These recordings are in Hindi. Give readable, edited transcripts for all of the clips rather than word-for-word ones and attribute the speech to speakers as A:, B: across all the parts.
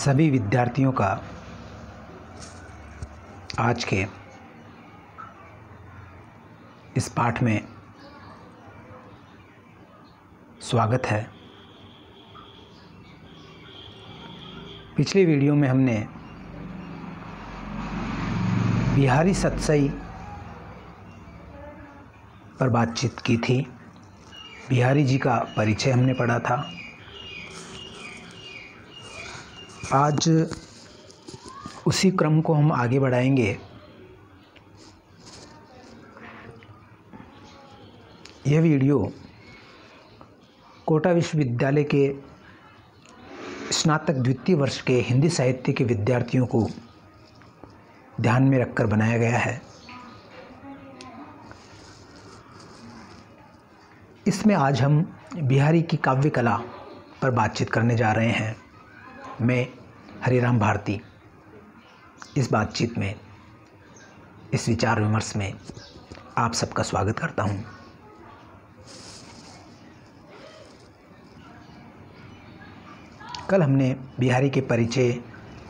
A: सभी विद्यार्थियों का आज के इस पाठ में स्वागत है। पिछले वीडियो में हमने बिहारी सतसई पर बातचीत की थी। बिहारी जी का परिचय हमने पढ़ा था। आज उसी क्रम को हम आगे बढ़ाएंगे। यह वीडियो कोटा विश्वविद्यालय के स्नातक द्वितीय वर्ष के हिंदी साहित्य के विद्यार्थियों को ध्यान में रखकर बनाया गया है। इसमें आज हम बिहारी की काव्य कला पर बातचीत करने जा रहे हैं। मैं हरिराम भारती इस बातचीत में, इस विचार विमर्श में आप सबका स्वागत करता हूं। कल हमने बिहारी के परिचय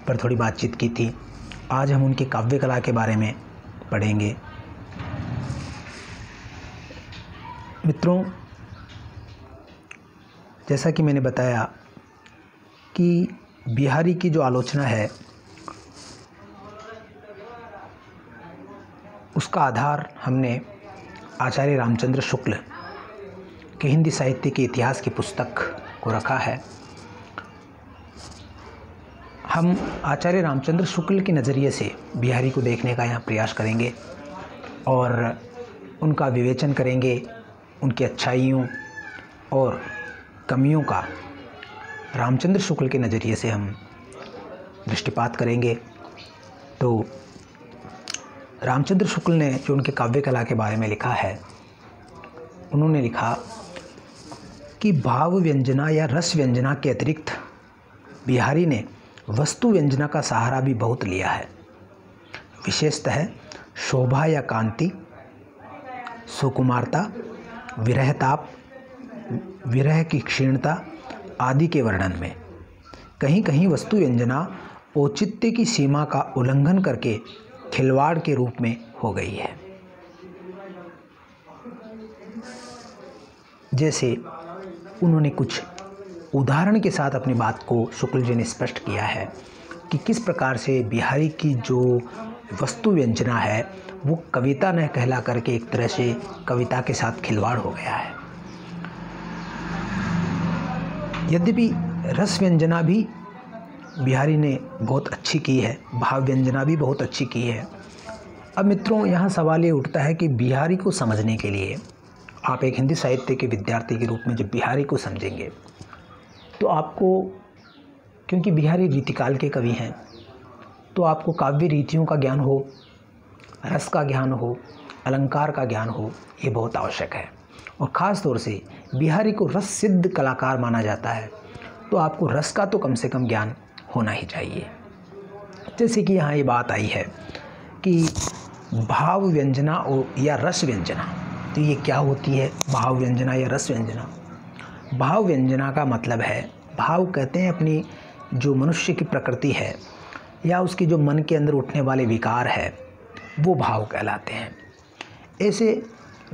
A: पर थोड़ी बातचीत की थी। आज हम उनकी काव्य कला के बारे में पढ़ेंगे। मित्रों, जैसा कि मैंने बताया कि बिहारी की जो आलोचना है उसका आधार हमने आचार्य रामचंद्र शुक्ल के हिंदी साहित्य के इतिहास की पुस्तक को रखा है। हम आचार्य रामचंद्र शुक्ल के नज़रिए से बिहारी को देखने का यहाँ प्रयास करेंगे और उनका विवेचन करेंगे। उनकी अच्छाइयों और कमियों का रामचंद्र शुक्ल के नज़रिए से हम दृष्टिपात करेंगे। तो रामचंद्र शुक्ल ने जो उनके काव्य कला के बारे में लिखा है, उन्होंने लिखा कि भाव व्यंजना या रस व्यंजना के अतिरिक्त बिहारी ने वस्तु व्यंजना का सहारा भी बहुत लिया है। विशेषतः शोभा या कांति, सुकुमारता, विरहताप, विरह की क्षीणता आदि के वर्णन में कहीं कहीं वस्तु व्यंजना औचित्य की सीमा का उल्लंघन करके खिलवाड़ के रूप में हो गई है। जैसे उन्होंने कुछ उदाहरण के साथ अपनी बात को शुक्ल जी ने स्पष्ट किया है कि किस प्रकार से बिहारी की जो वस्तु व्यंजना है वो कविता न कहला करके एक तरह से कविता के साथ खिलवाड़ हो गया है। यद्यपि रस व्यंजना भी बिहारी ने बहुत अच्छी की है, भाव व्यंजना भी बहुत अच्छी की है। अब मित्रों, यहाँ सवाल ये उठता है कि बिहारी को समझने के लिए आप एक हिंदी साहित्य के विद्यार्थी के रूप में जब बिहारी को समझेंगे तो आपको, क्योंकि बिहारी रीतिकाल के कवि हैं, तो आपको काव्य रीतियों का ज्ञान हो, रस का ज्ञान हो, अलंकार का ज्ञान हो, ये बहुत आवश्यक है। और ख़ास तौर से बिहारी को रस सिद्ध कलाकार माना जाता है, तो आपको रस का तो कम से कम ज्ञान होना ही चाहिए। जैसे कि यहाँ ये बात आई है कि भाव व्यंजना और या रस व्यंजना, तो ये क्या होती है भाव व्यंजना या रस व्यंजना? भाव व्यंजना का मतलब है, भाव कहते हैं अपनी जो मनुष्य की प्रकृति है या उसकी जो मन के अंदर उठने वाले विकार है, वो भाव कहलाते हैं। ऐसे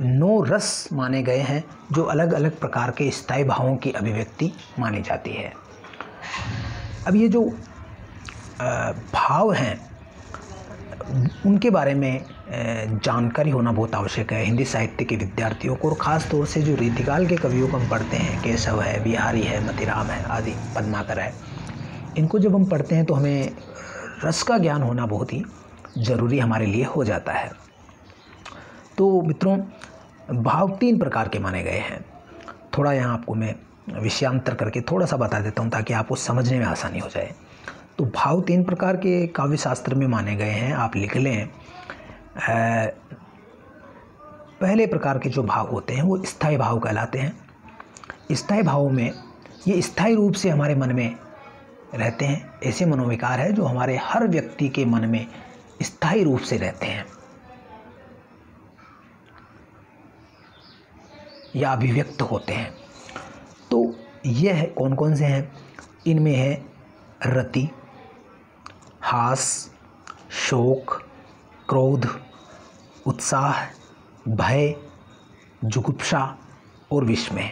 A: 9 रस माने गए हैं जो अलग अलग प्रकार के स्थायी भावों की अभिव्यक्ति मानी जाती है। अब ये जो भाव हैं उनके बारे में जानकारी होना बहुत आवश्यक है हिंदी साहित्य के विद्यार्थियों को। और ख़ास तौर से जो रीतिकाल के कवियों को हम पढ़ते हैं, केशव है, बिहारी है, मतीराम है आदि, पद्माकर है, इनको जब हम पढ़ते हैं तो हमें रस का ज्ञान होना बहुत ही ज़रूरी हमारे लिए हो जाता है। तो मित्रों, भाव 3 प्रकार के माने गए हैं। थोड़ा यहाँ आपको मैं विषयांतर करके थोड़ा सा बता देता हूँ ताकि आपको समझने में आसानी हो जाए। तो भाव 3 प्रकार के काव्य शास्त्र में माने गए हैं, आप लिख लें। पहले प्रकार के जो भाव होते हैं वो स्थायी भाव कहलाते हैं। स्थायी भावों में ये स्थायी रूप से हमारे मन में रहते हैं। ऐसे मनोविकार है जो हमारे हर व्यक्ति के मन में स्थायी रूप से रहते हैं या अभिव्यक्त होते हैं। तो यह कौन कौन से हैं? इनमें है रति, हास, शोक, क्रोध, उत्साह, भय, जुगुप्सा और विस्मय।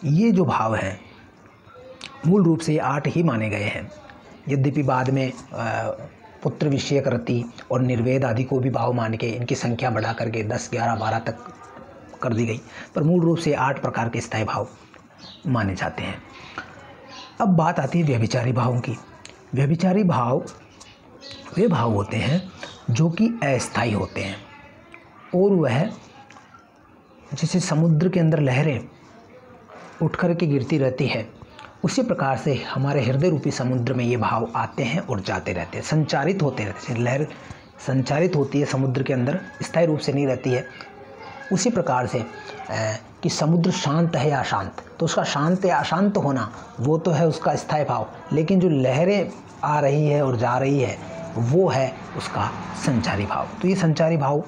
A: ये जो भाव हैं मूल रूप से 8 ही माने गए हैं। यद्यपि बाद में पुत्र विषयक रति और निर्वेद आदि को भी भाव मान के इनकी संख्या बढ़ा करके 10, 11, 12 तक कर दी गई, पर मूल रूप से 8 प्रकार के स्थायी भाव माने जाते हैं। अब बात आती है व्यभिचारी भावों की। व्यभिचारी भाव वे भाव होते हैं जो कि अस्थायी होते हैं और वह जैसे समुद्र के अंदर लहरें उठ कर के गिरती रहती है, उसी प्रकार से हमारे हृदय रूपी समुद्र में ये भाव आते हैं और जाते रहते हैं, संचारित होते रहते हैं। लहर संचारित होती है समुद्र के अंदर, स्थायी रूप से नहीं रहती है। उसी प्रकार से कि समुद्र शांत है या अशांत, तो उसका शांत या अशांत होना वो तो है उसका स्थायी भाव, लेकिन जो लहरें आ रही है और जा रही है वो है उसका संचारी भाव। तो ये संचारी भाव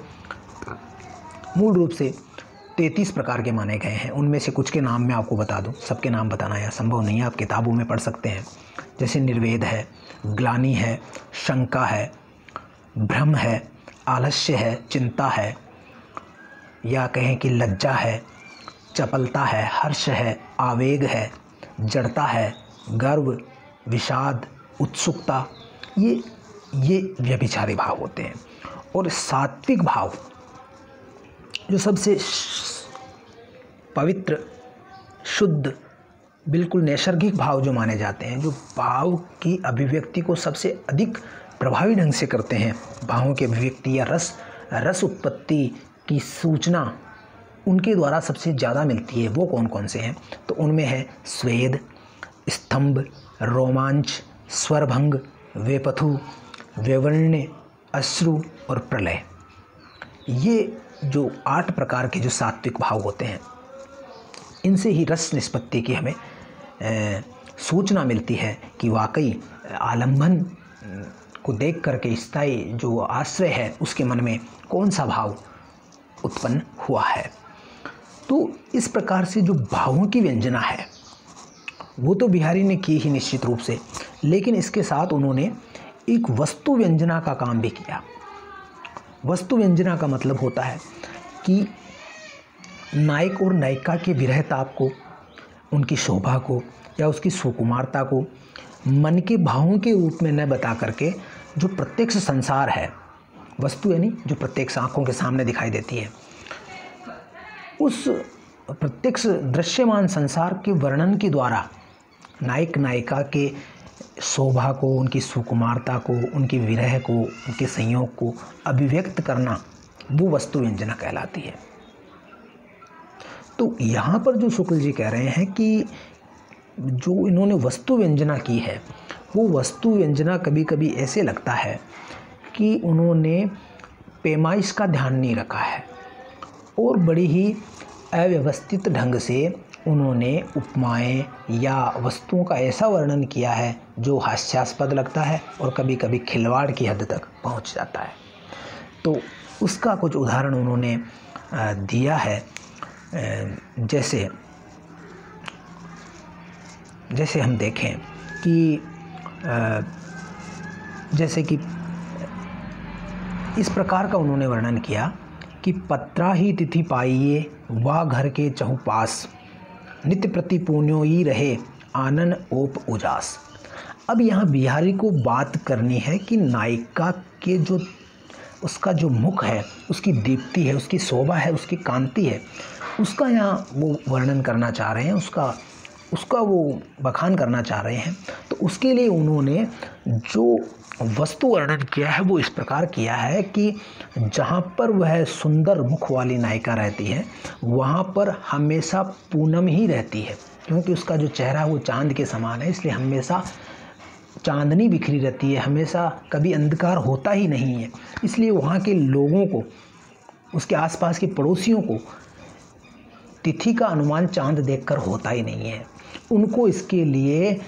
A: मूल रूप से 33 प्रकार के माने गए हैं। उनमें से कुछ के नाम मैं आपको बता दूं, सबके नाम बताना यहाँ संभव नहीं है, आप किताबों में पढ़ सकते हैं। जैसे निर्वेद है, ग्लानि है, शंका है, भ्रम है, आलस्य है, चिंता है, या कहें कि लज्जा है, चपलता है, हर्ष है, आवेग है, जड़ता है, गर्व, विषाद, उत्सुकता, ये व्यभिचारी भाव होते हैं। और सात्विक भाव जो सबसे पवित्र, शुद्ध, बिल्कुल नैसर्गिक भाव जो माने जाते हैं, जो भाव की अभिव्यक्ति को सबसे अधिक प्रभावी ढंग से करते हैं, भावों की अभिव्यक्ति या रस उत्पत्ति की सूचना उनके द्वारा सबसे ज़्यादा मिलती है, वो कौन कौन से हैं? तो उनमें है स्वेद, स्तंभ, रोमांच, स्वरभंग, वेपथु, वेवण्य, अश्रु और प्रलय। ये जो 8 प्रकार के जो सात्विक भाव होते हैं, इनसे ही रस निष्पत्ति की हमें सूचना मिलती है कि वाकई आलंबन को देख करके स्थायी जो आश्रय है उसके मन में कौन सा भाव उत्पन्न हुआ है। तो इस प्रकार से जो भावों की व्यंजना है वो तो बिहारी ने की ही निश्चित रूप से, लेकिन इसके साथ उन्होंने एक वस्तु व्यंजना का काम भी किया। वस्तु व्यंजना का मतलब होता है कि नायक और नायिका के विरह ताप को, उनकी शोभा को या उसकी सुकुमारता को मन के भावों के रूप में न बता करके जो प्रत्यक्ष संसार है, वस्तु यानी जो प्रत्यक्ष आँखों के सामने दिखाई देती है, उस प्रत्यक्ष दृश्यमान संसार के वर्णन के द्वारा नायक नायिका के शोभा को, उनकी सुकुमारता को, उनके विरह को, उनके संयोग को अभिव्यक्त करना, वो वस्तु व्यंजना कहलाती है। तो यहाँ पर जो शुक्ल जी कह रहे हैं कि जो इन्होंने वस्तु व्यंजना की है, वो वस्तु व्यंजना कभी कभी ऐसे लगता है कि उन्होंने पैमाइश का ध्यान नहीं रखा है और बड़ी ही अव्यवस्थित ढंग से उन्होंने उपमाएं या वस्तुओं का ऐसा वर्णन किया है जो हास्यास्पद लगता है और कभी कभी खिलवाड़ की हद तक पहुंच जाता है। तो उसका कुछ उदाहरण उन्होंने दिया है। जैसे हम देखें कि जैसे कि इस प्रकार का उन्होंने वर्णन किया कि पत्रा ही तिथि पाइये वा घर के चहुपास, नित्य प्रति पुण्योई रहे आनन ओप उजास। अब यहाँ बिहारी को बात करनी है कि नायिका के जो उसका जो मुख है, उसकी दीप्ति है, उसकी शोभा है, उसकी कांति है, उसका यहाँ वो वर्णन करना चाह रहे हैं, उसका वो बखान करना चाह रहे हैं। तो उसके लिए उन्होंने जो वस्तु वर्णन किया है वो इस प्रकार किया है कि जहाँ पर वह सुंदर मुख वाली नायिका रहती है वहाँ पर हमेशा पूनम ही रहती है, क्योंकि उसका जो चेहरा है वो चांद के समान है, इसलिए हमेशा चांदनी बिखरी रहती है, हमेशा कभी अंधकार होता ही नहीं है। इसलिए वहाँ के लोगों को, उसके आसपास के पड़ोसियों को तिथि का अनुमान चांद देखकर होता ही नहीं है। उनको इसके लिए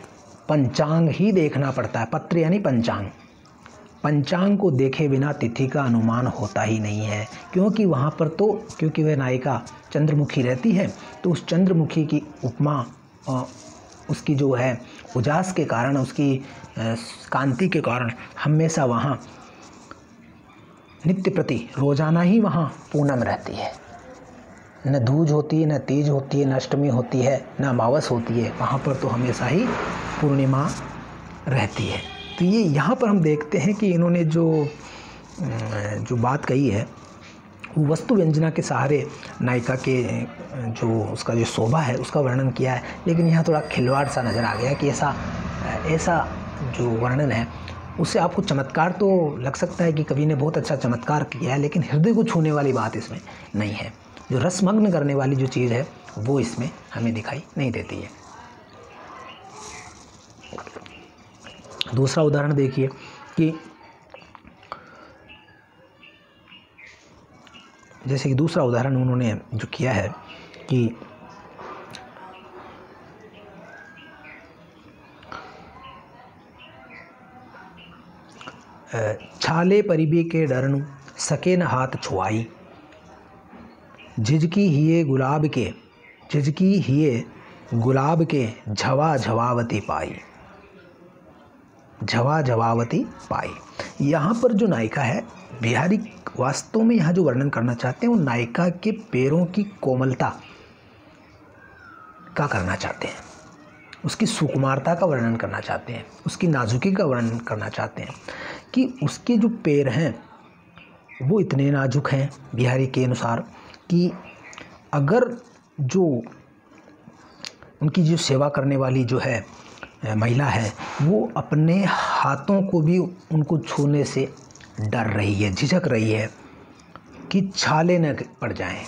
A: पंचांग ही देखना पड़ता है। पत्र यानी पंचांग, पंचांग को देखे बिना तिथि का अनुमान होता ही नहीं है, क्योंकि वहाँ पर तो क्योंकि वह नायिका चंद्रमुखी रहती है, तो उस चंद्रमुखी की उपमा उसकी जो है उजास के कारण, उसकी कांति के कारण हमेशा वहाँ नित्य प्रति रोजाना ही वहाँ पूनम रहती है। न दूज होती है, न तीज होती है, न अष्टमी होती है, न अमावस होती है, वहाँ पर तो हमेशा ही पूर्णिमा रहती है। तो ये यहाँ पर हम देखते हैं कि इन्होंने जो बात कही है वो वस्तु व्यंजना के सहारे नायिका के जो उसका जो शोभा है उसका वर्णन किया है, लेकिन यहाँ थोड़ा खिलवाड़ सा नज़र आ गया कि ऐसा जो वर्णन है उससे आपको चमत्कार तो लग सकता है कि कवि ने बहुत अच्छा चमत्कार किया है, लेकिन हृदय को छूने वाली बात इसमें नहीं है। जो रसमग्न करने वाली जो चीज़ है वो इसमें हमें दिखाई नहीं देती है। दूसरा उदाहरण देखिए कि जैसे कि दूसरा उदाहरण उन्होंने जो किया है कि छाले परिबे के डरनु सके न हाथ छुआई, झिझकी हिये गुलाब के झवा झवावती पाई। यहाँ पर जो नायिका है बिहारी वास्तव में यहाँ जो वर्णन करना चाहते हैं वो नायिका के पैरों की कोमलता का करना चाहते हैं, उसकी सुकुमारता का वर्णन करना चाहते हैं, उसकी नाजुकी का वर्णन करना चाहते हैं कि उसके जो पैर हैं वो इतने नाजुक हैं बिहारी के अनुसार कि अगर जो उनकी जो सेवा करने वाली जो है महिला है वो अपने हाथों को भी उनको छूने से डर रही है, झिझक रही है कि छाले न पड़ जाएं,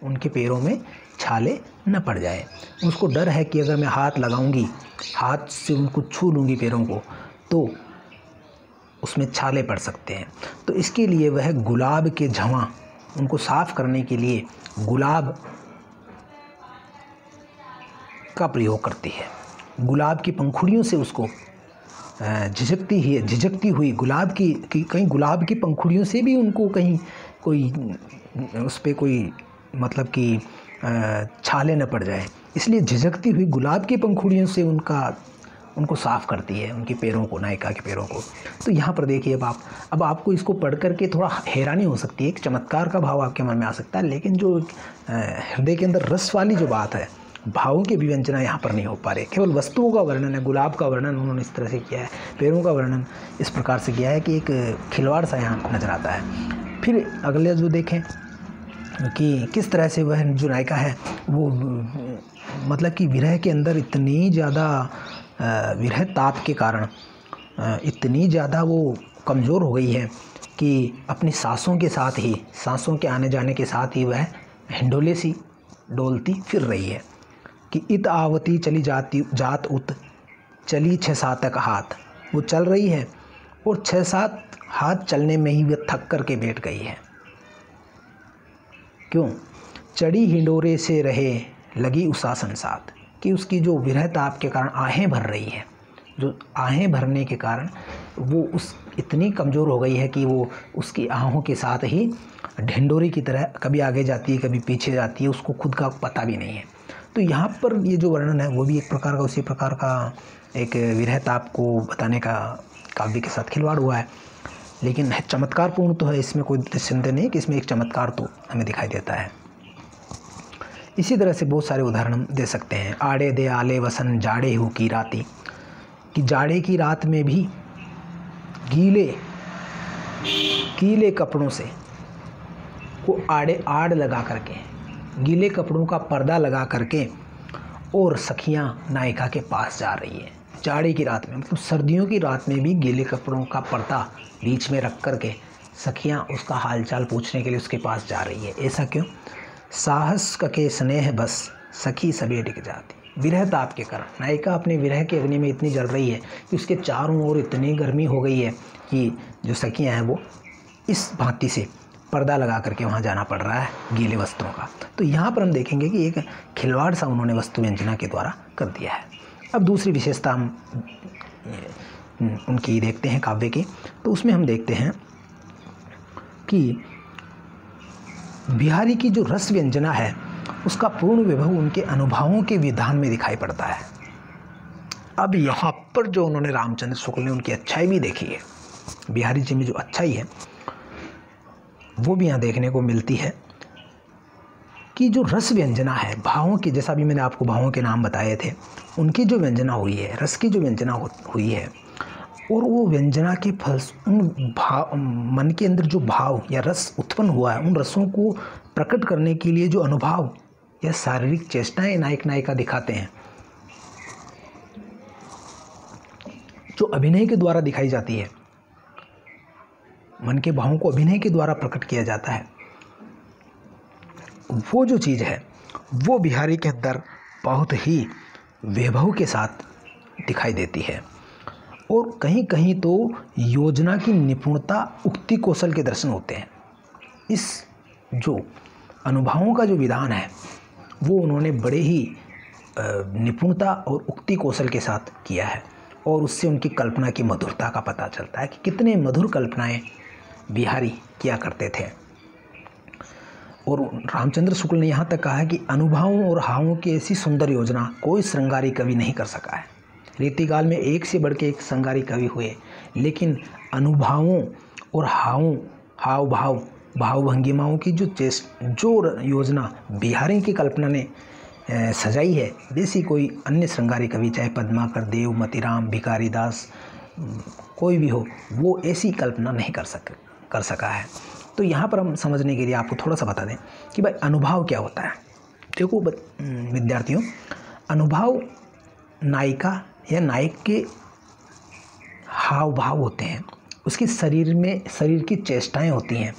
A: उनके पैरों में छाले न पड़ जाए। उसको डर है कि अगर मैं हाथ लगाऊंगी, हाथ से उनको छू लूँगी पैरों को, तो उसमें छाले पड़ सकते हैं। तो इसके लिए वह गुलाब के झवां, उनको साफ करने के लिए गुलाब का प्रयोग करती है। गुलाब की पंखुड़ियों से उसको झिझकती हुई गुलाब की कहीं गुलाब की पंखुड़ियों से भी उनको कहीं कोई उस पर कोई मतलब कि छाले न पड़ जाए, इसलिए झिझकती हुई गुलाब की पंखुड़ियों से उनको साफ़ करती है, उनके पैरों को, नायिका के पैरों को। तो यहाँ पर देखिए अब आपको इसको पढ़ करके थोड़ा हैरानी हो सकती है, एक चमत्कार का भाव आपके मन में आ सकता है, लेकिन जो हृदय के अंदर रस वाली जो बात है, भावों की विवंचना यहाँ पर नहीं हो पा रही। केवल वस्तुओं का वर्णन है, गुलाब का वर्णन उन्होंने इस तरह से किया है, पैरों का वर्णन इस प्रकार से किया है कि एक खिलवाड़ सा यहाँ नज़र आता है। फिर अगले जो देखें कि किस तरह से वह जो नायिका है वो मतलब कि विरह के अंदर इतनी ज़्यादा विरह ताप के कारण इतनी ज़्यादा वो कमज़ोर हो गई है कि अपनी सांसों के आने जाने के साथ ही वह हिंडोले सी डोलती फिर रही है कि इत आवती चली जात उत चली 6-7 हाथ। वो चल रही है और 6-7 हाथ चलने में ही वह थक कर के बैठ गई है। क्यों? चढ़ी हिंडोरे से रहे लगी उसा संसात, कि उसकी जो विरह ताप के कारण आहें भर रही है, जो आहें भरने के कारण वो उस इतनी कमज़ोर हो गई है कि वो उसकी आहों के साथ ही ढिंडोरी की तरह कभी आगे जाती है कभी पीछे जाती है, उसको खुद का पता भी नहीं है। तो यहाँ पर ये जो वर्णन है वो भी एक प्रकार का उसी प्रकार का एक विरह ताप को बताने का काव्य के साथ खिलवाड़ हुआ है, लेकिन चमत्कारपूर्ण तो है, इसमें कोई संदेह नहीं कि इसमें एक चमत्कार तो हमें दिखाई देता है। इसी तरह से बहुत सारे उदाहरण हम दे सकते हैं। आड़े दे आले वसन जाड़े हु की राती, कि जाड़े की रात में भी गीले कपड़ों से वो आड़ लगा करके, गीले कपड़ों का पर्दा लगा करके और सखियां नायिका के पास जा रही है जाड़े की रात में, मतलब सर्दियों की रात में भी गीले कपड़ों का पर्दा बीच में रख करके सखियां उसका हालचाल पूछने के लिए उसके पास जा रही है। ऐसा क्यों? साहस के स्नेह बस सखी सभी टिक जाती। विरह ताप के कारण नायिका अपने विरह के अग्नि में इतनी जल रही है कि उसके चारों ओर इतनी गर्मी हो गई है कि जो सखियां हैं वो इस भांति से पर्दा लगा करके वहाँ जाना पड़ रहा है गीले वस्त्रों का। तो यहाँ पर हम देखेंगे कि एक खिलवाड़ सा उन्होंने वस्तु व्यंजना के द्वारा कर दिया है। अब दूसरी विशेषता हम उनकी देखते हैं काव्य की, तो उसमें हम देखते हैं कि बिहारी की जो रस व्यंजना है उसका पूर्ण विभव उनके अनुभवों के विधान में दिखाई पड़ता है। अब यहाँ पर जो उन्होंने रामचंद्र शुक्ल ने उनकी अच्छाई भी देखी है, बिहारी जी में जो अच्छाई है वो भी यहाँ देखने को मिलती है कि जो रस व्यंजना है भावों की, जैसा भी मैंने आपको भावों के नाम बताए थे, उनकी जो व्यंजना हुई है, रस की जो व्यंजना हुई है, और वो व्यंजना के फल उन भाव, मन के अंदर जो भाव या रस उत्पन्न हुआ है, उन रसों को प्रकट करने के लिए जो अनुभव या शारीरिक चेष्टाएं नायक नायिका दिखाते हैं, जो अभिनय के द्वारा दिखाई जाती है, मन के भावों को अभिनय के द्वारा प्रकट किया जाता है, वो जो चीज़ है वो बिहारी के अंदर बहुत ही वैभव के साथ दिखाई देती है। और कहीं कहीं तो योजना की निपुणता, उक्ति कौशल के दर्शन होते हैं। इस जो अनुभवों का जो विधान है वो उन्होंने बड़े ही निपुणता और उक्ति कौशल के साथ किया है, और उससे उनकी कल्पना की मधुरता का पता चलता है कि कितने मधुर कल्पनाएं बिहारी किया करते थे। और रामचंद्र शुक्ल ने यहाँ तक कहा है कि अनुभवों और हावों की ऐसी सुंदर योजना कोई श्रृंगारी कवि नहीं कर सका है। रीतिकाल में एक से बढ़ के एक श्रृंगारी कवि हुए, लेकिन अनुभवों और हाव भाव भाव भंगिमाओं की जो योजना बिहारी की कल्पना ने सजाई है, वैसी कोई अन्य श्रृंगारी कवि, चाहे पद्माकर, देव, मतीराम, भिखारी दास, कोई भी हो, वो ऐसी कल्पना नहीं कर सका है। तो यहाँ पर हम समझने के लिए आपको थोड़ा सा बता दें कि भाई अनुभव क्या होता है। देखो विद्यार्थियों, अनुभव नायिका या नायक के हाव भाव होते हैं, उसके शरीर की चेष्टाएं होती हैं,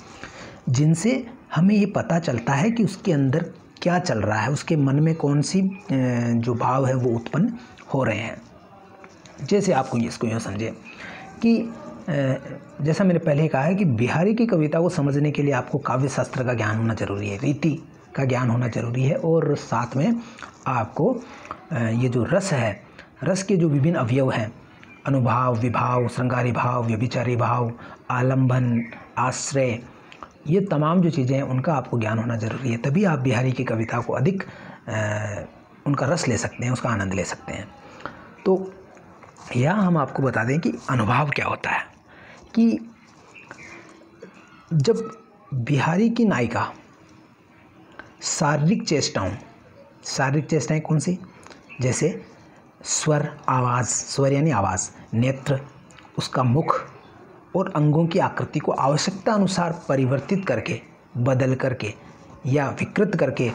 A: जिनसे हमें ये पता चलता है कि उसके अंदर क्या चल रहा है, उसके मन में कौन सी जो भाव है वो उत्पन्न हो रहे हैं। जैसे आपको इसको यूँ समझे कि जैसा मैंने पहले कहा है कि बिहारी की कविता को समझने के लिए आपको काव्य शास्त्र का ज्ञान होना जरूरी है, रीति का ज्ञान होना जरूरी है, और साथ में आपको ये जो रस है, रस के जो विभिन्न अवयव हैं, अनुभाव, विभाव, श्रृंगारी भाव, व्यभिचारी भाव, आलंबन, आश्रय, ये तमाम जो चीज़ें हैं उनका आपको ज्ञान होना ज़रूरी है। तभी आप बिहारी की कविता को अधिक उनका रस ले सकते हैं, उसका आनंद ले सकते हैं। तो यहाँ हम आपको बता दें कि अनुभव क्या होता है, कि जब बिहारी की नायिका शारीरिक चेष्टाएं कौन सी, जैसे स्वर, आवाज़, स्वर यानी आवाज़, नेत्र, उसका मुख और अंगों की आकृति को आवश्यकता अनुसार परिवर्तित करके, बदल करके या विकृत करके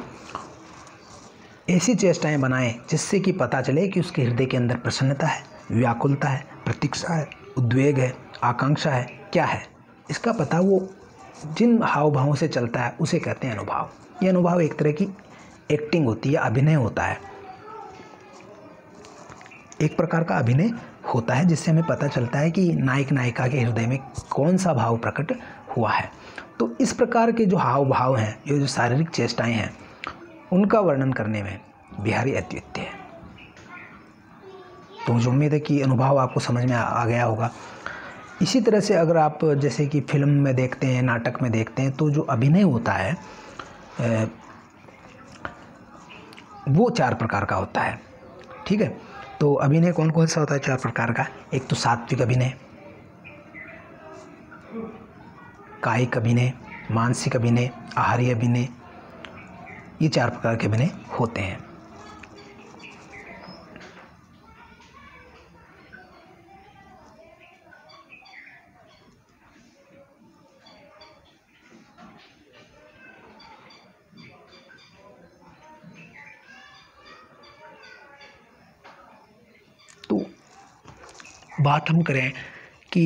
A: ऐसी चेष्टाएं बनाएं जिससे कि पता चले कि उसके हृदय के अंदर प्रसन्नता है, व्याकुलता है, प्रतीक्षा है, उद्वेग है, आकांक्षा है, क्या है, इसका पता वो जिन हाव भावों से चलता है उसे कहते हैं अनुभव। ये अनुभव एक तरह की एक्टिंग होती है, अभिनय होता है, एक प्रकार का अभिनय होता है, जिससे हमें पता चलता है कि नायक नायिका के हृदय में कौन सा भाव प्रकट हुआ है। तो इस प्रकार के जो हाव भाव हैं, ये जो शारीरिक चेष्टाएं हैं, उनका वर्णन करने में बिहारी अद्वितीय है। तो मुझे उम्मीद है कि अनुभव आपको समझ में आ गया होगा। इसी तरह से अगर आप जैसे कि फिल्म में देखते हैं, नाटक में देखते हैं, तो जो अभिनय होता है वो 4 प्रकार का होता है। ठीक है, तो अभिनय कौन कौन सा होता है 4 प्रकार का? एक तो सात्विक अभिनय, कायिक अभिनय, मानसिक अभिनय, आहारी अभिनय, ये 4 प्रकार के अभिनय होते हैं। तो बात हम करें कि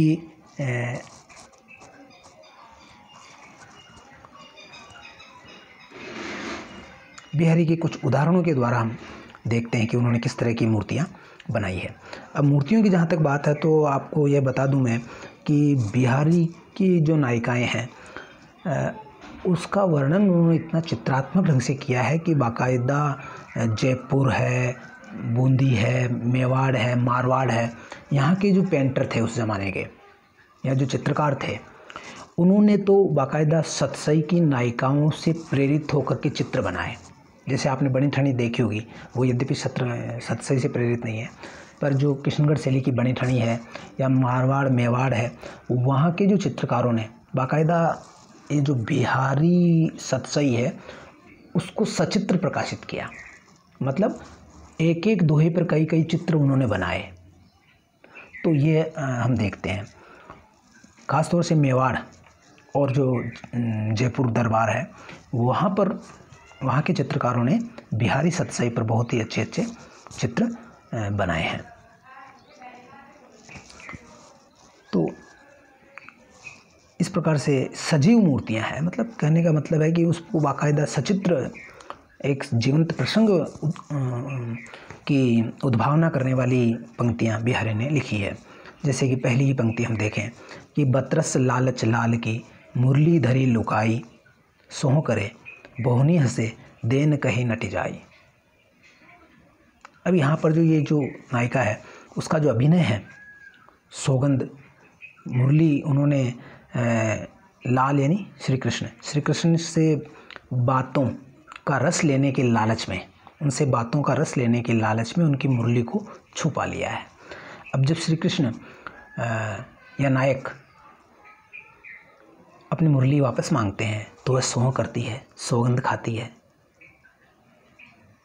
A: बिहारी के कुछ उदाहरणों के द्वारा हम देखते हैं कि उन्होंने किस तरह की मूर्तियाँ बनाई है। अब मूर्तियों की जहाँ तक बात है तो आपको यह बता दूं मैं कि बिहारी की जो नायिकाएं हैं उसका वर्णन उन्होंने इतना चित्रात्मक ढंग से किया है कि बाकायदा जयपुर है, बूंदी है, मेवाड़ है, मारवाड़ है, यहाँ के जो पेंटर थे उस ज़माने के या जो चित्रकार थे, उन्होंने तो बाकायदा सतसई की नायिकाओं से प्रेरित होकर के चित्र बनाए। जैसे आपने बनी ठनी देखी होगी, वो यद्यपि सतसई से प्रेरित नहीं है, पर जो किशनगढ़ शैली की बनी ठनी है या मारवाड़ मेवाड़ है, वहाँ के जो चित्रकारों ने बाकायदा ये जो बिहारी सतसई है उसको सचित्र प्रकाशित किया। मतलब एक एक दोहे पर कई कई चित्र उन्होंने बनाए। तो ये हम देखते हैं ख़ास तौर से मेवाड़ और जो जयपुर दरबार है वहाँ पर वहाँ के चित्रकारों ने बिहारी सतसई पर बहुत ही अच्छे अच्छे चित्र बनाए हैं। तो इस प्रकार से सजीव मूर्तियां हैं, मतलब कहने का मतलब है कि उसको बाकायदा सचित्र एक जीवंत प्रसंग की उद्भावना करने वाली पंक्तियां बिहारी ने लिखी है। जैसे कि पहली ही पंक्ति हम देखें कि बतरस लालच लाल की मुरली धरी लुकाई, सोह करे बहुनी हंसे देन कहीं नट जाई। अब यहाँ पर जो ये जो नायिका है उसका जो अभिनय है, सौगंध मुरली उन्होंने लाल यानी श्री कृष्ण से बातों का रस लेने के लालच में, उनसे बातों का रस लेने के लालच में उनकी मुरली को छुपा लिया है। अब जब श्री कृष्ण या नायक अपनी मुरली वापस मांगते हैं तो वह सोह करती है, सौगंध खाती है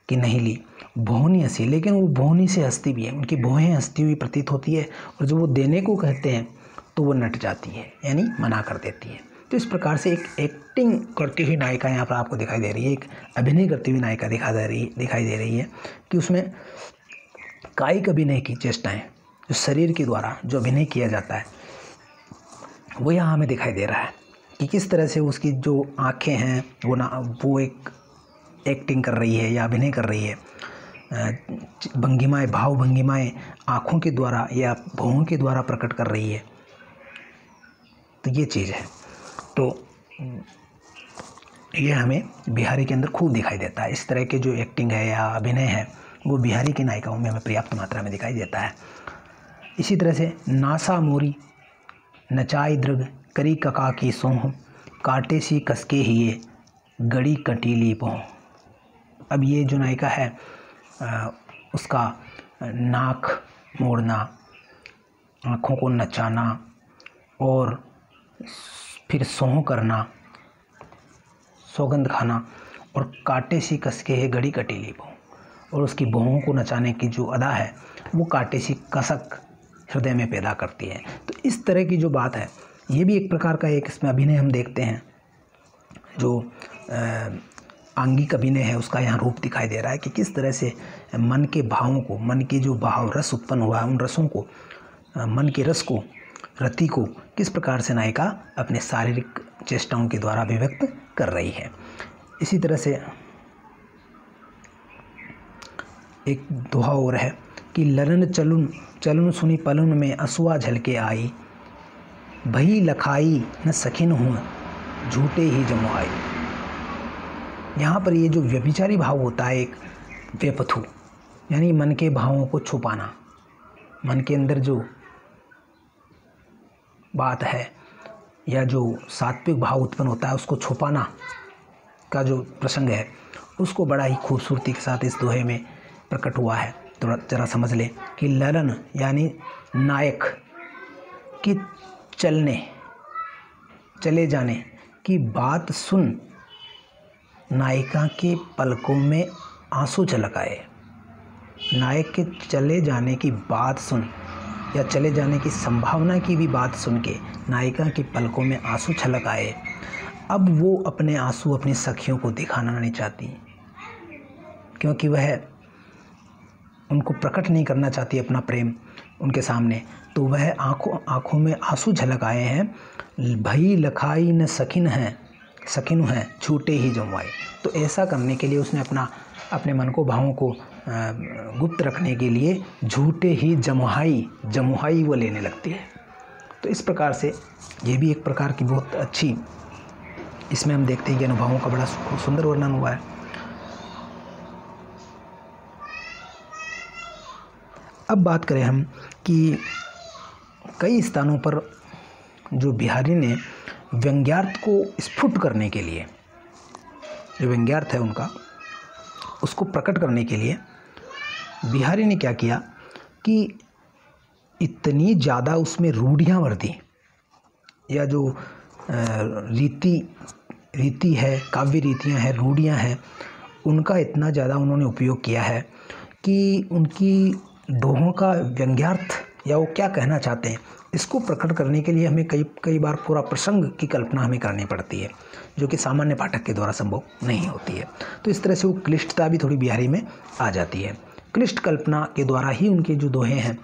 A: कि नहीं ली, भौनी हंसी, लेकिन वो भौनी से हंसती भी है, उनकी भौहें हंसती हुई प्रतीत होती है, और जब वो देने को कहते हैं तो वो नट जाती है यानी मना कर देती है। तो इस प्रकार से एक एक्टिंग करती हुई नायिका यहाँ पर आपको दिखाई दे रही है, एक अभिनय करती हुई नायिका दिखाई दे रही है कि उसमें कायिक अभिनय की चेष्टाएँ, जो शरीर के द्वारा जो अभिनय किया जाता है वो यहाँ हमें दिखाई दे रहा है कि किस तरह से उसकी जो आँखें हैं वो एक एक्टिंग कर रही है या अभिनय कर रही है, भंगिमाएँ भाव भंगिमाएँ आँखों के द्वारा या भौहों के द्वारा प्रकट कर रही है। तो ये चीज़ है, तो ये हमें बिहारी के अंदर खूब दिखाई देता है। इस तरह के जो एक्टिंग है या अभिनय है वो बिहारी की नायिकाओं में हमें पर्याप्त मात्रा में दिखाई देता है। इसी तरह से नासा मोरी नचाई दृग करी कका की सोह, काटे सी कसके हिए गड़ी कटीली पोह। अब ये जो नायिका है उसका नाक मोड़ना, आँखों को नचाना और फिर सोह करना, सौगंध खाना और काटे सी कसके है गड़ी कटीली पोह, और उसकी बहों को नचाने की जो अदा है वो काटे सी कसक हृदय में पैदा करती है। तो इस तरह की जो बात है ये भी एक प्रकार का एक इसमें अभिनय हम देखते हैं, जो आंगिक अभिनय है उसका यहाँ रूप दिखाई दे रहा है कि किस तरह से मन के भावों को, मन के जो भाव रस उत्पन्न हुआ है उन रसों को, मन के रस को, रति को किस प्रकार से नायिका अपने शारीरिक चेष्टाओं के द्वारा अभिव्यक्त कर रही है। इसी तरह से एक दोहा और है कि ललन चलुन सुनी पलुन में असुआ झलके आई, भई लखाई न सखिन हुआ झूठे ही जमुआई। यहाँ पर ये जो व्यभिचारी भाव होता है, एक व्यपथु यानी मन के भावों को छुपाना, मन के अंदर जो बात है या जो सात्विक भाव उत्पन्न होता है उसको छुपाना का जो प्रसंग है उसको बड़ा ही खूबसूरती के साथ इस दोहे में प्रकट हुआ है। तो जरा समझ लें कि ललन यानी नायक की चले जाने की बात सुन नायिका के पलकों में आंसू झलक आए। नायक के चले जाने की बात सुन या चले जाने की संभावना की भी बात सुन के नायिका के पलकों में आंसू छलक आए। अब वो अपने आंसू अपनी सखियों को दिखाना नहीं चाहती, क्योंकि वह उनको प्रकट नहीं करना चाहती अपना प्रेम उनके सामने। तो वह आँखों में आंसू झलक आए हैं, भई लखाई न सखिन हैं छूटे ही जमुआई। तो ऐसा करने के लिए उसने अपने मन को, भावों को गुप्त रखने के लिए झूठे ही जमुहाई वो लेने लगती है। तो इस प्रकार से ये भी एक प्रकार की बहुत अच्छी, इसमें हम देखते हैं कि अनुभवों का बड़ा सुंदर वर्णन हुआ है। अब बात करें हम कि कई स्थानों पर जो बिहारी ने व्यंग्यार्थ को स्फुट करने के लिए, जो व्यंग्यार्थ है उनका, उसको प्रकट करने के लिए बिहारी ने क्या किया कि इतनी ज़्यादा उसमें रूढ़ियाँ वर्ती या जो रीति है, काव्य रीतियाँ हैं, रूढ़ियाँ हैं, उनका इतना ज़्यादा उन्होंने उपयोग किया है कि उनकी दोहों का व्यंग्यार्थ या वो क्या कहना चाहते हैं इसको प्रकट करने के लिए हमें कई बार पूरा प्रसंग की कल्पना हमें करनी पड़ती है, जो कि सामान्य पाठक के द्वारा संभव नहीं होती है। तो इस तरह से वो क्लिष्टता भी थोड़ी बिहारी में आ जाती है। क्लिष्ट कल्पना के द्वारा ही उनके जो दोहे हैं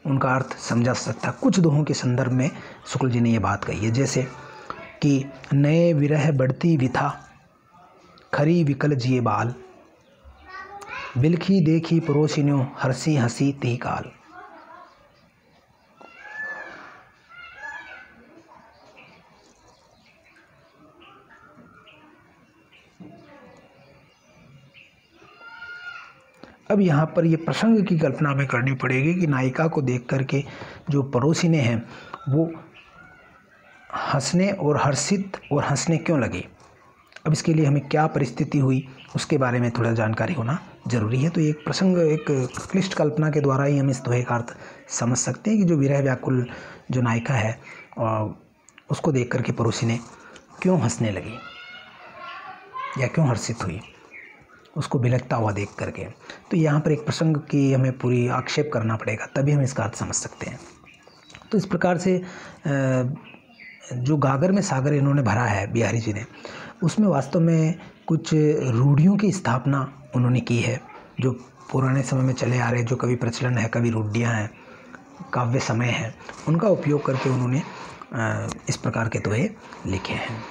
A: उनका अर्थ समझा सकता है। कुछ दोहों के संदर्भ में शुक्ल जी ने ये बात कही है, जैसे कि नए विरह बढ़ती विथा, खरी विकल जिए बाल, बिलखी देखी परोसिन्यो, हरसी हंसी ती काल। अब यहाँ पर ये प्रसंग की कल्पना हमें करनी पड़ेगी कि नायिका को देख करके जो पड़ोसिने हैं वो हंसने और हर्षित और हंसने क्यों लगे। अब इसके लिए हमें क्या परिस्थिति हुई उसके बारे में थोड़ा जानकारी होना जरूरी है। तो एक प्रसंग, एक क्लिष्ट कल्पना के द्वारा ही हम इस दोहे का अर्थ समझ सकते हैं कि जो विरह व्याकुल जो नायिका है उसको देख करके पड़ोसिने क्यों हंसने लगी या क्यों हर्षित हुई, उसको बिलखता हुआ देख करके। तो यहाँ पर एक प्रसंग की हमें पूरी आक्षेप करना पड़ेगा, तभी हम इसका अर्थ समझ सकते हैं। तो इस प्रकार से जो गागर में सागर इन्होंने भरा है बिहारी जी ने, उसमें वास्तव में कुछ रूढ़ियों की स्थापना उन्होंने की है, जो पुराने समय में चले आ रहे जो कवि प्रचलन है, कवि रूढ़ियाँ हैं, काव्य समय है, उनका उपयोग करके उन्होंने इस प्रकार के दोहे लिखे हैं।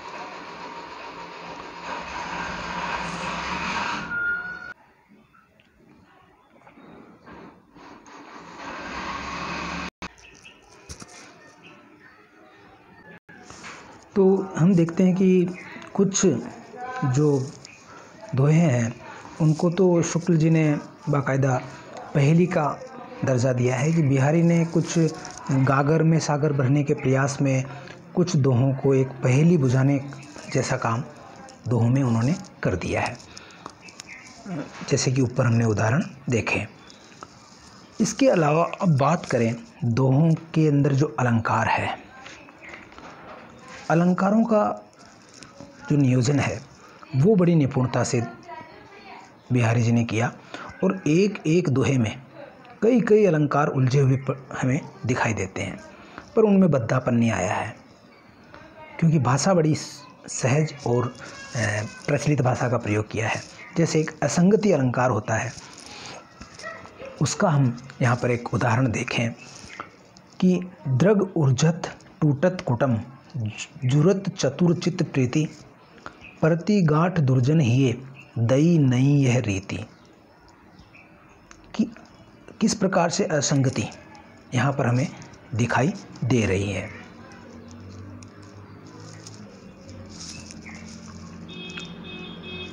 A: तो हम देखते हैं कि कुछ जो दोहे हैं उनको तो शुक्ल जी ने बाकायदा पहेली का दर्जा दिया है कि बिहारी ने कुछ गागर में सागर भरने के प्रयास में कुछ दोहों को एक पहेली बुझाने जैसा काम दोहों में उन्होंने कर दिया है, जैसे कि ऊपर हमने उदाहरण देखे। इसके अलावा अब बात करें दोहों के अंदर जो अलंकार है, अलंकारों का जो नियोजन है वो बड़ी निपुणता से बिहारी जी ने किया और एक एक दोहे में कई कई अलंकार उलझे हुए हमें दिखाई देते हैं, पर उनमें बद्धापन नहीं आया है, क्योंकि भाषा बड़ी सहज और प्रचलित भाषा का प्रयोग किया है। जैसे एक असंगति अलंकार होता है, उसका हम यहाँ पर एक उदाहरण देखें कि द्रग ऊर्जत टूटत कुटम, जुरत चतुर चित्त प्रीति, परति गाठ दुर्जन हिये, दई नहीं यह रीति। कि किस प्रकार से असंगति यहाँ पर हमें दिखाई दे रही है।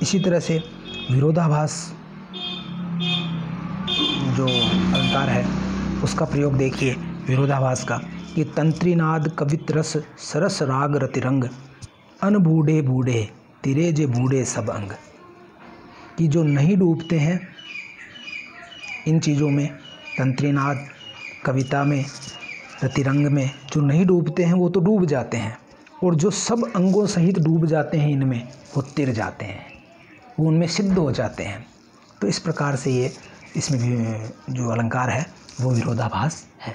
A: इसी तरह से विरोधाभास जो अलंकार है उसका प्रयोग देखिए, विरोधाभास का, कि तंत्रीनाद कवित रस सरस राग रतिरंग, अन बूढ़े बूढ़े तिरे जे बूढ़े सब अंग। कि जो नहीं डूबते हैं इन चीज़ों में, तंत्रीनाद कविता में, रतिरंग में, जो नहीं डूबते हैं वो तो डूब जाते हैं, और जो सब अंगों सहित डूब जाते हैं इनमें वो तिर जाते हैं, वो उनमें सिद्ध हो जाते हैं। तो इस प्रकार से ये इसमें भी जो अलंकार है वो विरोधाभास है।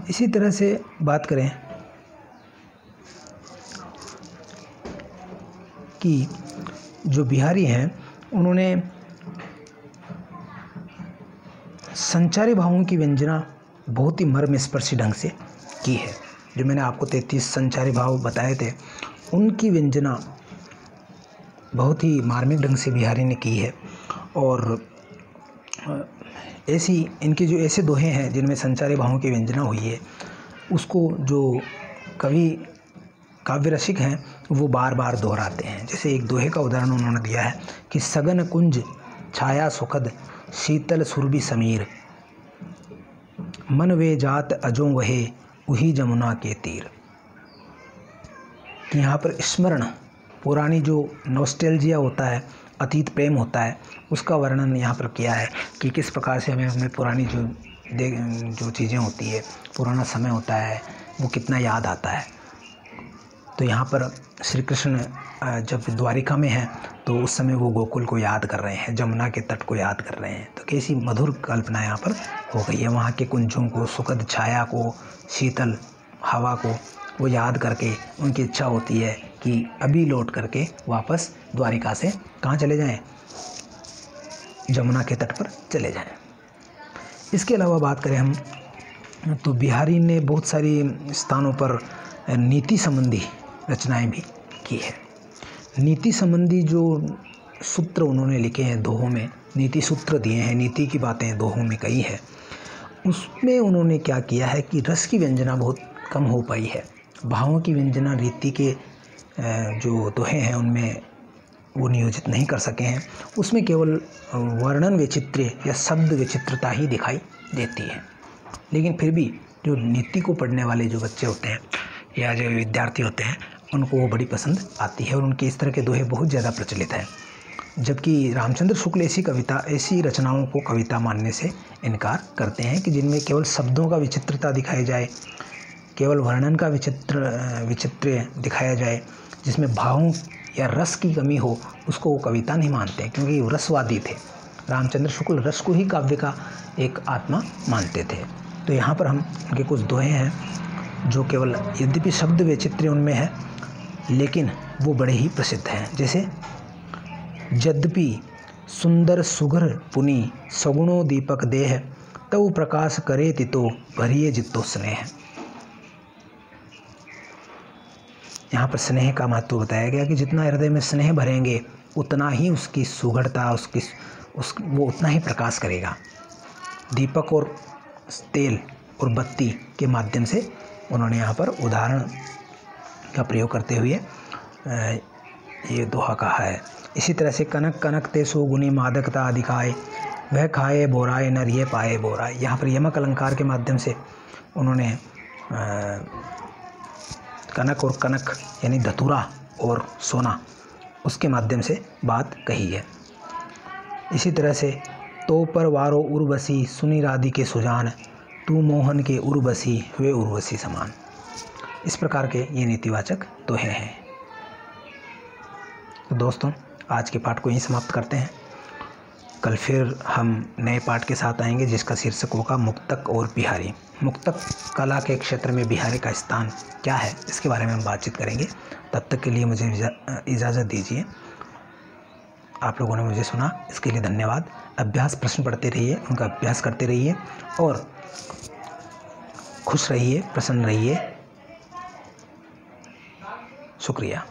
A: इसी तरह से बात करें कि जो बिहारी हैं उन्होंने संचारी भावों की व्यंजना बहुत ही मर्मस्पर्शी ढंग से की है। जो मैंने आपको 33 संचारी भाव बताए थे उनकी व्यंजना बहुत ही मार्मिक ढंग से बिहारी ने की है। और ऐसी इनके जो ऐसे दोहे हैं जिनमें संचारी भावों की व्यंजना हुई है, उसको जो कवि काव्य रसिक हैं वो बार बार दोहराते हैं। जैसे एक दोहे का उदाहरण उन्होंने दिया है कि सगन कुंज छाया सुखद, शीतल सुरभि समीर, मन वे जात अजो वहे, उही जमुना के तीर। कि यहाँ पर स्मरण पुरानी जो नॉस्टैल्जिया होता है, अतीत प्रेम होता है, उसका वर्णन यहाँ पर किया है कि किस प्रकार से हमें पुरानी जो चीज़ें होती है, पुराना समय होता है, वो कितना याद आता है। तो यहाँ पर श्री कृष्ण जब द्वारिका में हैं तो उस समय वो गोकुल को याद कर रहे हैं, जमुना के तट को याद कर रहे हैं। तो कैसी मधुर कल्पना यहाँ पर हो गई है। वहाँ के कुंजों को, सुखद छाया को, शीतल हवा को वो याद करके उनकी इच्छा होती है कि अभी लौट करके वापस द्वारिका से कहाँ चले जाएं, जमुना के तट पर चले जाएं। इसके अलावा बात करें हम तो बिहारी ने बहुत सारी स्थानों पर नीति संबंधी रचनाएं भी की है। नीति संबंधी जो सूत्र उन्होंने लिखे हैं, दोहों में नीति सूत्र दिए हैं, नीति की बातें दोहों में कही है। उसमें उन्होंने क्या किया है कि रस की व्यंजना बहुत कम हो पाई है। भावों की व्यंजना रीति के जो दोहे हैं उनमें वो नियोजित नहीं कर सके हैं। उसमें केवल वर्णन वैचित्र्य या शब्द विचित्रता ही दिखाई देती है। लेकिन फिर भी जो नीति को पढ़ने वाले जो बच्चे होते हैं या जो विद्यार्थी होते हैं उनको वो बड़ी पसंद आती है और उनके इस तरह के दोहे बहुत ज़्यादा प्रचलित हैं। जबकि रामचंद्र शुक्ल ऐसी रचनाओं को कविता मानने से इनकार करते हैं कि जिनमें केवल शब्दों का विचित्रता दिखाई जाए, केवल वर्णन का विचित्र दिखाया जाए, जिसमें भावों या रस की कमी हो, उसको वो कविता नहीं मानते हैं, क्योंकि वो रसवादी थे। रामचंद्र शुक्ल रस को ही काव्य का एक आत्मा मानते थे। तो यहाँ पर हम उनके कुछ दोहे हैं जो केवल यद्यपि शब्द वैचित्र्य उनमें है लेकिन वो बड़े ही प्रसिद्ध हैं। जैसे यद्यपि सुंदर सुघर पुनि सगुणो दीपक देह तव प्रकाश करे तितो भरिए जितो स्नेह। यहाँ पर स्नेह का महत्व बताया गया कि जितना हृदय में स्नेह भरेंगे उतना ही उसकी सुघड़ता वो उतना ही प्रकाश करेगा। दीपक और तेल और बत्ती के माध्यम से उन्होंने यहाँ पर उदाहरण का प्रयोग करते हुए ये दोहा कहा है। इसी तरह से कनक कनक ते सो गुनी मादकता अधिकाय वह खाए बोराए नर ये पाए बोराए। यहाँ पर यमक अलंकार के माध्यम से उन्होंने कनक और कनक यानी धतूरा और सोना उसके माध्यम से बात कही है। इसी तरह से तो पर वारो उर्वशी सुनी राधि के सुजान तू मोहन के उर्वशी वे उर्वशी समान। इस प्रकार के ये नीतिवाचक दोहे हैं। तो दोस्तों आज के पाठ को यहीं समाप्त करते हैं। कल फिर हम नए पाठ के साथ आएंगे जिसका शीर्षक होगा मुक्तक और बिहारी। मुक्तक कला के क्षेत्र में बिहारी का स्थान क्या है इसके बारे में हम बातचीत करेंगे। तब तक के लिए मुझे इजाज़त दीजिए। आप लोगों ने मुझे सुना इसके लिए धन्यवाद। अभ्यास प्रश्न पढ़ते रहिए, उनका अभ्यास करते रहिए और खुश रहिए, प्रसन्न रहिए। शुक्रिया।